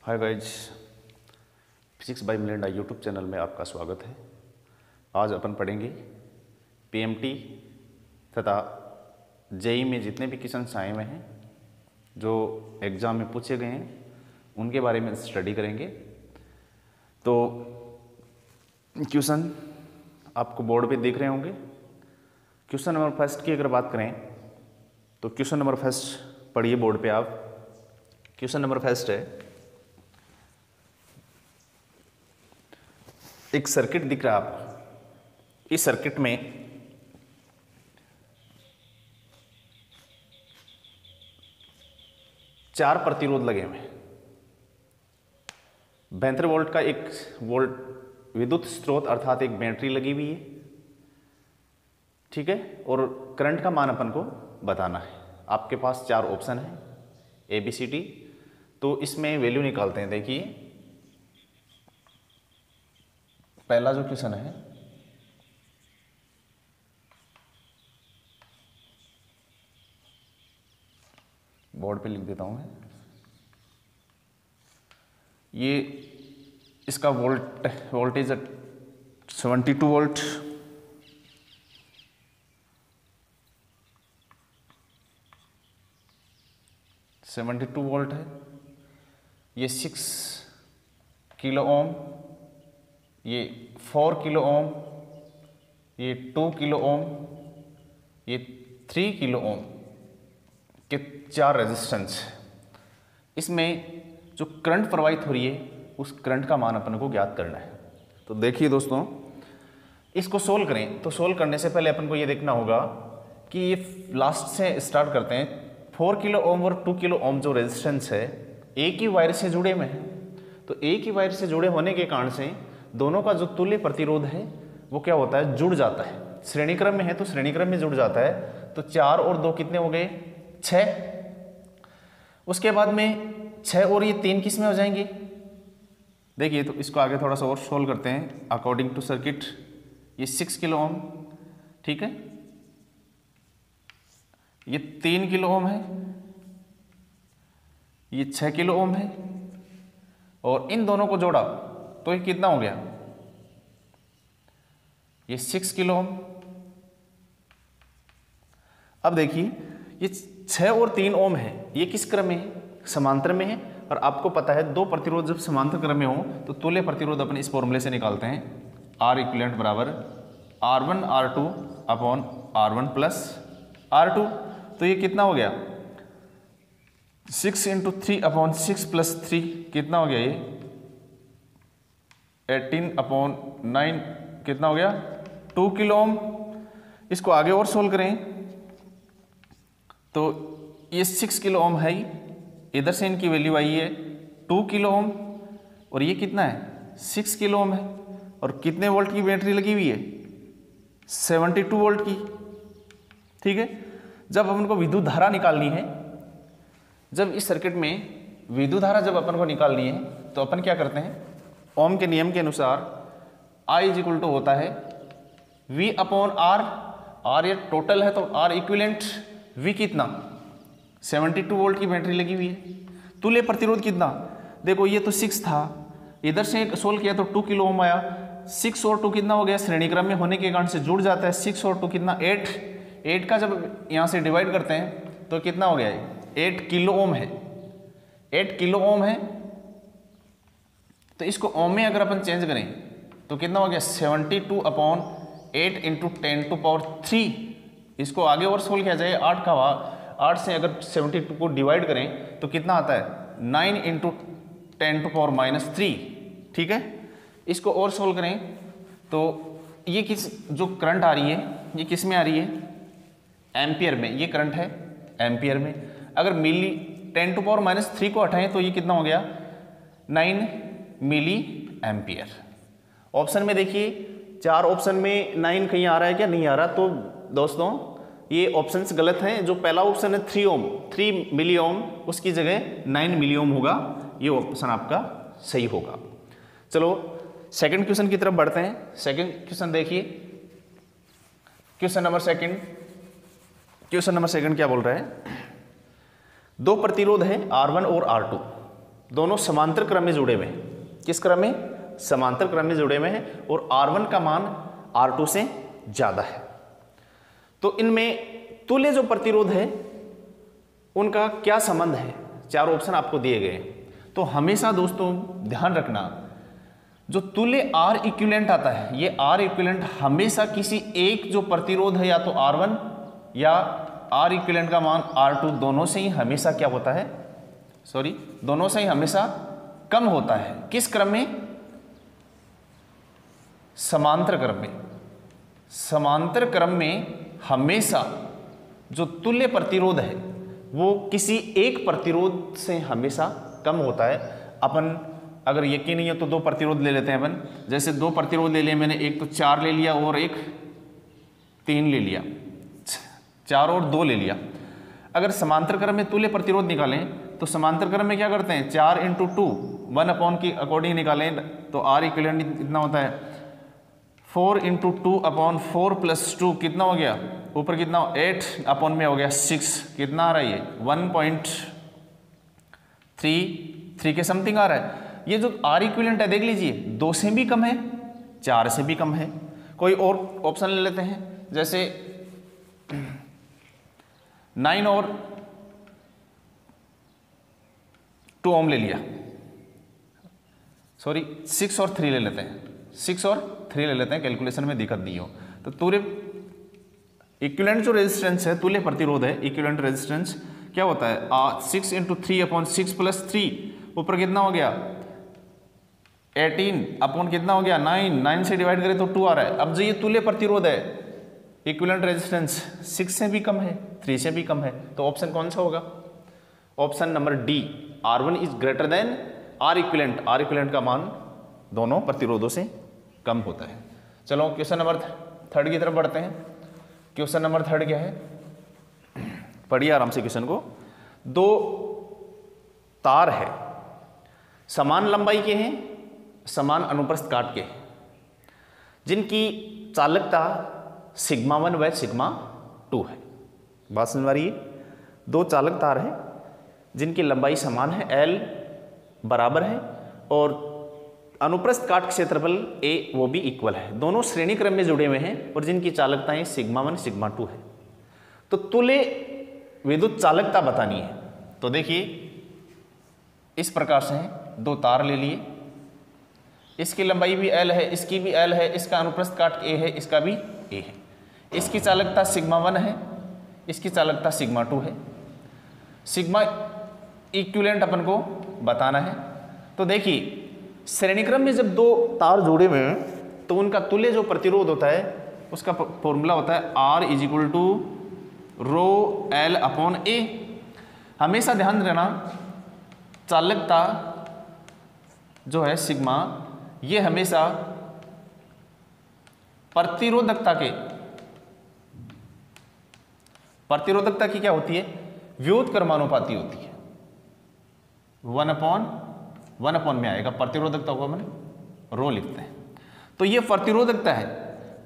Hi guys, physics bye Melinda YouTube channel में आपका स्वागत है। आज अपन पढ़ेंगे पीएमटी तथा जेई में जितने भी क्वेश्चन आए हुए हैं जो एग्ज़ाम में पूछे गए हैं उनके बारे में स्टडी करेंगे। तो क्वेश्चन आपको बोर्ड पे दिख रहे होंगे। क्वेश्चन नंबर फर्स्ट की अगर बात करें तो क्वेश्चन नंबर फर्स्ट पढ़िए बोर्ड पे आप। क्वेश्चन नंबर फर्स्ट है, एक सर्किट दिख रहा है आपको। इस सर्किट में चार प्रतिरोध लगे हुए हैं। 72 वोल्ट का एक वोल्ट विद्युत स्रोत अर्थात एक बैटरी लगी हुई है, ठीक है। और करंट का मान अपन को बताना है। आपके पास चार ऑप्शन है ABCD। तो इसमें वैल्यू निकालते हैं। देखिए पहला जो क्वेश्चन है, बोर्ड पे लिख देता हूं मैं। ये इसका वोल्टेज 72 वोल्ट, है। ये 6 किलो ओम, ये 4 किलो ओम, ये 2 किलो ओम, ये 3 किलो ओम के चार रेजिस्टेंस। इसमें जो करंट प्रवाहित हो रही है उस करंट का मान अपन को ज्ञात करना है। तो देखिए दोस्तों, इसको सोल्व करें तो सोल्व करने से पहले अपन को ये देखना होगा कि ये लास्ट से स्टार्ट करते हैं। 4 किलो ओम और 2 किलो ओम जो रेजिस्टेंस है एक ही वायर से जुड़े हुए हैं। तो एक ही वायर से जुड़े होने के कारण से दोनों का जो तुल्य प्रतिरोध है वो क्या होता है, जुड़ जाता है। श्रेणी क्रम में है तो श्रेणी क्रम में जुड़ जाता है। तो 4 और 2 कितने हो गए, 6। उसके बाद में 6 और ये 3 किस में हो जाएंगे। देखिए तो इसको आगे थोड़ा सा और सोल्व करते हैं अकॉर्डिंग टू सर्किट। ये 6 किलो ओम, ठीक है, ये 3 किलो ओम है, ये 6 किलो ओम है, और इन दोनों को जोड़ा तो ये कितना हो गया, ये 6 किलो ओम। अब देखिए ये 6 और 3 ओम है, ये किस क्रम में है, समांतर में है। और आपको पता है दो प्रतिरोध जब समांतर क्रम में हो तो तुल्य प्रतिरोध अपन इस फॉर्मूले से निकालते हैं। R इक्विवेलेंट बराबर R1 R2 upon R1 plus R2। तो ये कितना हो गया, 6 इंटू 3 अपॉन 6 प्लस 3 कितना हो गया, ये 18 अपॉन 9 कितना हो गया, 2 किलो ओम। इसको आगे और सोल्व करें तो ये 6 किलो ओम है, इधर से इनकी वैल्यू आई है 2 किलो ओम, और ये कितना है, 6 किलो ओम है। और कितने वोल्ट की बैटरी लगी हुई है, 72 वोल्ट की, ठीक है। जब अपन को विद्युत धारा निकालनी है, जब इस सर्किट में विद्युत धारा जब अपन को निकालनी है तो अपन क्या करते हैं, ओम के नियम के अनुसार I इज इक्वल टू होता है V अपॉन R। R ये टोटल है तो R इक्विवेलेंट, V कितना, 72 वोल्ट की बैटरी लगी हुई है। तुल्य प्रतिरोध कितना, देखो ये तो 6 था, इधर से सोल्व किया तो 2 किलो ओम आया। 6 और 2 कितना हो गया, श्रेणी क्रम में होने के कारण से जुड़ जाता है। 6 और 2 कितना, 8 का जब यहाँ से डिवाइड करते हैं तो कितना हो गया, 8 किलो ओम है, 8 किलो ओम है। तो इसको ओम में अगर अपन चेंज करें तो कितना हो गया, 72 अपॉन 8 इंटू 10 टू पावर 3। इसको आगे और सोल्व किया जाए, 8 से अगर 72 को डिवाइड करें तो कितना आता है, 9 इंटू 10 टू पावर माइनस 3, ठीक है। इसको और सोल्व करें तो ये किस, जो करंट आ रही है ये किस में आ रही है, एम्पियर में। ये करंट है एम्पियर में। अगर मिली 10 टू पावर माइनस 3 को हटाएं तो ये कितना हो गया, 9 मिली एम्पियर। ऑप्शन में देखिए, चार ऑप्शन में 9 कहीं आ रहा है क्या, नहीं आ रहा। तो दोस्तों ये ऑप्शंस गलत हैं। जो पहला ऑप्शन है 3 ओम, 3 मिली ओम, उसकी जगह 9 मिली ओम होगा। ये ऑप्शन आपका सही होगा। चलो सेकंड क्वेश्चन की तरफ बढ़ते हैं। सेकंड क्वेश्चन देखिए, क्वेश्चन नंबर सेकंड क्या बोल रहा है, दो प्रतिरोध है R1 और R2, दोनों समांतर क्रम में जुड़े हुए हैं। किस क्रम में? समांतर क्रम में जुड़े हुए हैं और R1 का मान R2 से ज्यादा है। तो इनमें तुल्य जो प्रतिरोध है उनका क्या संबंध है? 4 ऑप्शन आपको दिए गए। तो हमेशा दोस्तों ध्यान रखना, जो तुल्य R इक्विवेलेंट आता है, ये R इक्विवेलेंट हमेशा किसी एक जो प्रतिरोध है या तो R1 या R इक्विवेलेंट का मान R2 दोनों से ही हमेशा क्या होता है, दोनों से ही हमेशा कम होता है। किस क्रम में? समांतर क्रम में। समांतर क्रम में हमेशा जो तुल्य प्रतिरोध है वो किसी एक प्रतिरोध से हमेशा कम होता है। अपन अगर यकीन नहीं है तो 2 प्रतिरोध ले लेते हैं अपन। जैसे 2 प्रतिरोध ले लिए मैंने, एक तो 4 ले लिया और एक 3 ले लिया, 4 और 2 ले लिया। अगर समांतर क्रम में तुल्य प्रतिरोध निकालें तो समांतर क्रम में क्या करते हैं, 4 × 2 1 की अकॉर्डिंग निकालें तो R इक्विवेलेंट कितना होता है, 4 × 2/4 + 2 कितना हो गया, ऊपर कितना 8 में हो गया 6, कितना आ रहा है ये 1.33 के समथिंग आ रहा है। ये जो R इक्विवेलेंट है देख लीजिए, 2 से भी कम है, 4 से भी कम है। कोई और ऑप्शन ले लेते हैं, जैसे 9 और 2 ओम ले लिया, 6 और 3 ले लेते हैं, 6 और 3 ले लेते हैं, कैलकुलेशन में दिक्कत नहीं हो। तो तुल्य इक्विवेलेंट जो रेजिस्टेंस है, तुल्य प्रतिरोध है, इक्विवेलेंट रेजिस्टेंस क्या होता है, 6 × 3/6 + 3 ऊपर कितना हो गया 18 कितना हो गया 9 से डिवाइड करें तो 2 आ रहा है। अब जो ये तुल्य प्रतिरोध है, इक्विवेलेंट रेजिस्टेंस 6 से भी कम है, 3 से भी कम है, तो ऑप्शन कौन सा होगा? Option number D, R1 is greater than R equivalent. R equivalent का मान दोनों प्रतिरोधों से कम होता है। चलो क्वेश्चन नंबर 3 की तरफ बढ़ते हैं। क्वेश्चन नंबर 3 क्या है, पढ़िए आराम से क्वेश्चन को। 2 तार है, समान लंबाई के हैं, समान अनुप्रस्थ काट के हैं, जिनकी चालकता σ1 व σ2 है। बात समझ आ रही है? 2 चालक तार हैं जिनकी लंबाई समान है, L बराबर है और अनुप्रस्थ काट क्षेत्रफल A वो भी इक्वल है। दोनों श्रेणी क्रम में जुड़े हुए हैं और जिनकी चालकताएं σ1 σ2 है। तो तुल्य विद्युत चालकता बतानी है। तो देखिए इस प्रकार से है, 2 तार ले लिए, इसकी लंबाई भी L है, इसकी भी L है, इसका अनुप्रस्थ काट A है, इसका भी A है। इसकी चालकता σ1 है, इसकी चालकता σ2 है। सिग्मा इक्विवेलेंट अपन को बताना है। तो देखिए श्रेणी क्रम में जब 2 तार जोड़े हुए हैं तो उनका तुल्य जो प्रतिरोध होता है उसका फॉर्मूला होता है R = ρL/A। हमेशा ध्यान रखना, चालकता जो है सिग्मा, ये हमेशा प्रतिरोधकता की क्या होती है, व्युत्क्रमानुपाती होती है। 1/1 में आएगा, प्रतिरोधकता को हमने रो लिखते हैं। तो ये प्रतिरोधकता है।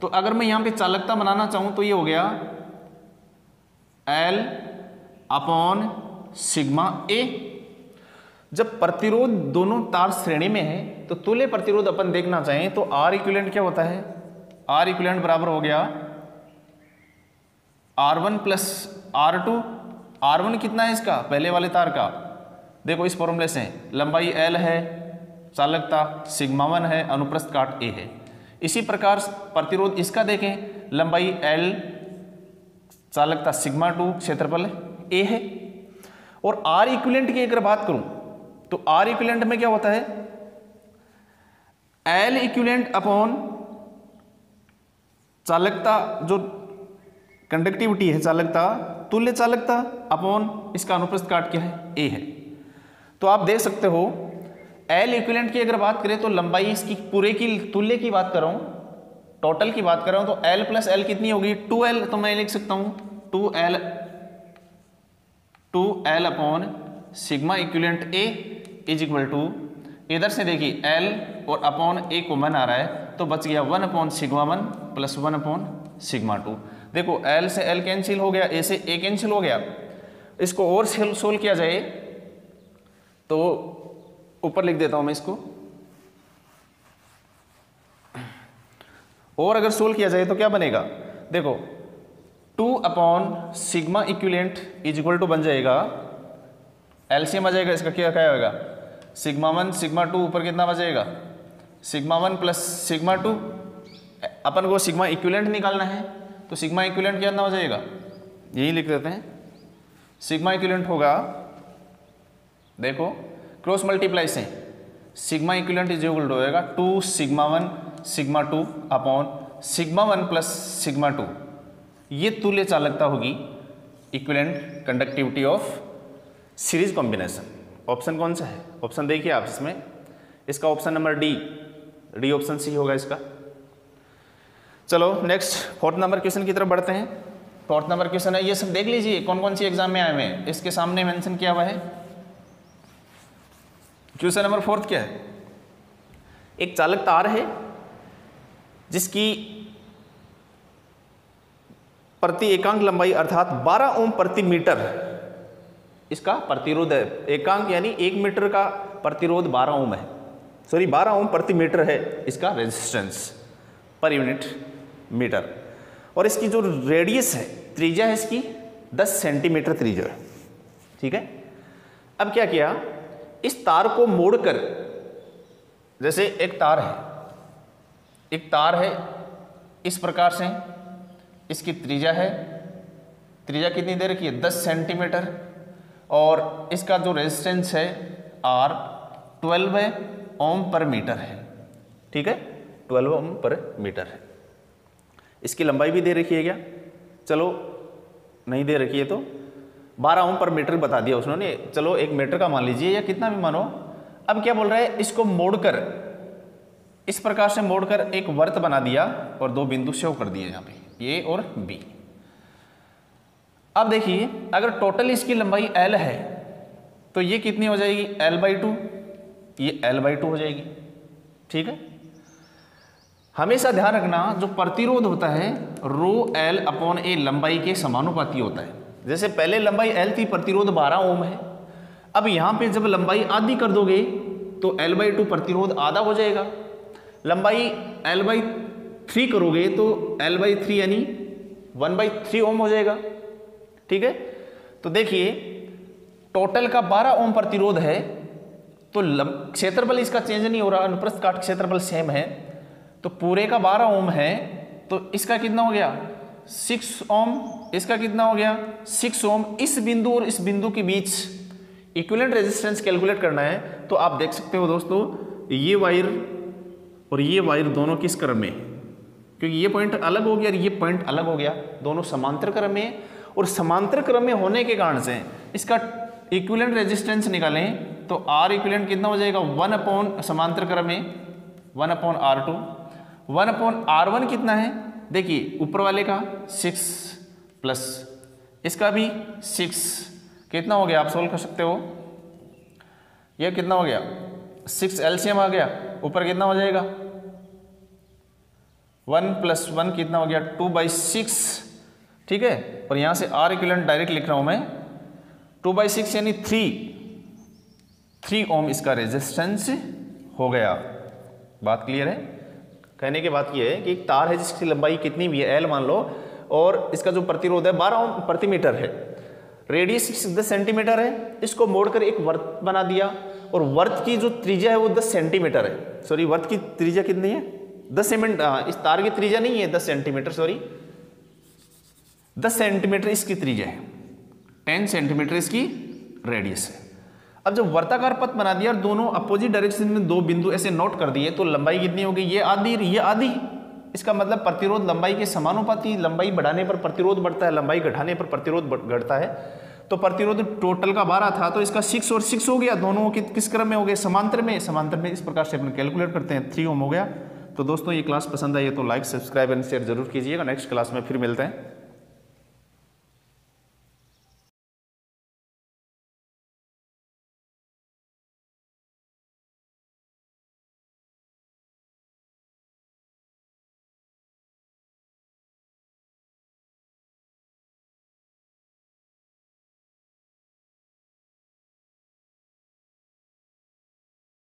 तो अगर मैं यहां पे चालकता बनाना चाहूं तो ये हो गया L/σA। जब प्रतिरोध दोनों तार श्रेणी में है तो तुल्य प्रतिरोध अपन देखना चाहें तो R इक्विवेलेंट क्या होता है, R इक्विवेलेंट बराबर हो गया R1 + R2। R1 कितना है इसका, पहले वाले तार का, देखो इस फॉर्मूले से, लंबाई L है, चालकता σ1 है, अनुप्रस्थ काट A है। इसी प्रकार प्रतिरोध इसका देखें, लंबाई L, चालकता σ2, क्षेत्रफल A है। और R इक्विवेलेंट की अगर बात करूं तो R इक्विवेलेंट में क्या होता है, L इक्विवेलेंट अपॉन चालकता, जो कंडक्टिविटी है चालकता, तुल्य चालकता अपॉन इसका अनुप्रस्थ काट क्या है, A है। तो आप देख सकते हो L इक्विवेलेंट की अगर बात करें तो लंबाई इसकी पूरे की तुल्य की बात कर रहा हूं, टोटल की बात कर रहा हूं, तो L + L कितनी होगी, 2L। तो मैं लिख सकता हूं 2L upon sigma equivalent A is equal to, इधर से देखिए L और अपॉन A कॉमन आ रहा है तो बच गया 1/σ1 + 1/σ2। देखो L से L कैंसिल हो गया, A से A कैंसिल हो गया। इसको और सोल्व किया जाए तो ऊपर लिख देता हूं मैं इसको। और अगर सोल्व किया जाए तो क्या बनेगा, देखो 2 upon sigma equivalent is equal to बन जाएगा, एलसीएम आ जाएगा इसका, क्या क्या होगा सिग्मा 1 सिग्मा 2, ऊपर कितना बचेगा सिग्मा 1 प्लस सिग्मा 2। अपन को सिग्मा इक्विवेलेंट निकालना है तो सिग्मा इक्विवेलेंट कितना हो जाएगा, यही लिख देते हैं। सिग्मा इक्विवेलेंट होगा, देखो क्रॉस मल्टीप्लाई से sigma equivalent is equal to होएगा 2 sigma 1 sigma 2 upon sigma 1 plus sigma 2। ये तुल्य चालकता होगी, equivalent conductivity of series combination. Option कौन सा है, ऑप्शन देखिए आप इसमें, इसका option number D option C होगा इसका। चलो नेक्स्ट 4th नंबर क्वेश्चन की तरफ बढ़ते हैं। 4th नंबर क्वेश्चन है, ये सब देख लीजिए कौन कौन सी एग्जाम में आए हुए हैं, इसके सामने मेंशन किया हुआ है। क्वेश्चन नंबर 4 क्या है, एक चालक तार है जिसकी प्रति एकांक लंबाई अर्थात 12 ओम प्रति मीटर इसका प्रतिरोध है। एकांक यानी 1 मीटर का प्रतिरोध 12 ओम है, सॉरी 12 ओम प्रति मीटर है इसका रेजिस्टेंस पर यूनिट मीटर। और इसकी जो रेडियस है, त्रिज्या है इसकी 10 सेंटीमीटर त्रिज्या है, ठीक है। अब क्या किया, इस तार को मोड़कर, जैसे एक तार है इस प्रकार से, इसकी त्रिज्या है, त्रिज्या कितनी दे रखी है 10 सेंटीमीटर, और इसका जो रेजिस्टेंस है R 12 ओम पर मीटर है, ठीक है 12 ओम पर मीटर है। इसकी लंबाई भी दे रखी है क्या, चलो नहीं दे रखी है तो 12 ओम पर मीटर बता दिया उसने, चलो 1 मीटर का मान लीजिए या कितना भी मानो। अब क्या बोल रहा है, इसको मोड़कर, इस प्रकार से मोड़कर एक वर्त बना दिया और 2 बिंदु शो कर दिए यहाँ पे A और B। अब देखिए अगर टोटल इसकी लंबाई L है तो ये कितनी हो जाएगी L/2, ये L/2 हो जाएगी, ठीक है। हमेशा ध्यान रखना जो प्रतिरोध होता है ρL/A लंबाई के समानुपाती होता है। जैसे पहले लंबाई L थी, प्रतिरोध 12 ओम है, अब यहाँ पे जब लंबाई आधी कर दोगे तो L/2 प्रतिरोध आधा हो जाएगा, लंबाई L/3 करोगे तो L/3 यानी 1/3 ओम हो जाएगा, ठीक है। तो देखिए टोटल का 12 ओम प्रतिरोध है तो क्षेत्रफल इसका चेंज नहीं हो रहा, अनुप्रस्थ काट क्षेत्रफल सेम है, तो पूरे का 12 ओम है तो इसका कितना हो गया 6 ओम, इसका कितना हो गया 6 ओम। इस बिंदु और इस बिंदु के बीच इक्विवेलेंट रेजिस्टेंस कैलकुलेट करना है तो आप देख सकते हो दोस्तों, ये वायर और ये वायर दोनों किस क्रम में, क्योंकि ये पॉइंट अलग हो गया और ये पॉइंट अलग हो गया, दोनों समांतर क्रम में, और समांतर क्रम में होने के कारण से इसका इक्विवेलेंट रेजिस्टेंस निकालें तो R इक्विवेलेंट कितना हो जाएगा 1 अपॉन समांतर क्रम में 1 अपॉन R2, 1 अपॉन R1 कितना है, देखिए ऊपर वाले का 6 प्लस इसका भी 6, कितना हो गया आप सोल्व कर सकते हो, यह कितना हो गया 6 एलसीएम आ गया, ऊपर कितना हो जाएगा 1 + 1 कितना हो गया 2/6, ठीक है। और यहाँ से R इक्विवेलेंट डायरेक्ट लिख रहा हूँ मैं, 2/6 यानी 3 ओम इसका रेजिस्टेंस हो गया। बात क्लियर है। कहने की बात यह है कि एक तार है जिसकी लंबाई कितनी भी है L मान लो, और इसका जो प्रतिरोध है 12 ओम प्रति मीटर है, रेडियस 10 सेंटीमीटर है, इसको मोड़कर एक वर्त बना दिया और वर्त की जो त्रिज्या है वो 10 सेंटीमीटर है, सॉरी वर्त की त्रिज्या कितनी है 10 सेंटीमीटर, इस तार की त्रिज्या नहीं है 10 सेंटीमीटर, सॉरी 10 सेंटीमीटर इसकी त्रिज्या है, 10 सेंटीमीटर इसकी रेडियस है। अब जब वर्ताकार पथ बना दिया और दोनों अपोजिट डायरेक्शन में 2 बिंदु ऐसे नोट कर दिए तो लंबाई कितनी होगी, ये आधी, इसका मतलब प्रतिरोध लंबाई के समानुपाती, लंबाई बढ़ाने पर प्रतिरोध बढ़ता है, लंबाई घटाने पर प्रतिरोध घटता है। तो प्रतिरोध टोटल का 12 था तो इसका 6 और 6 हो गया, दोनों किस क्रम में हो गए समांतर में, इस प्रकार से अपन कैलकुलेट करते हैं, 3 ओम हो गया। तो दोस्तों ये क्लास पसंद आई है तो लाइक सब्सक्राइब एंड शेयर जरूर कीजिएगा। नेक्स्ट क्लास में फिर मिलते हैं।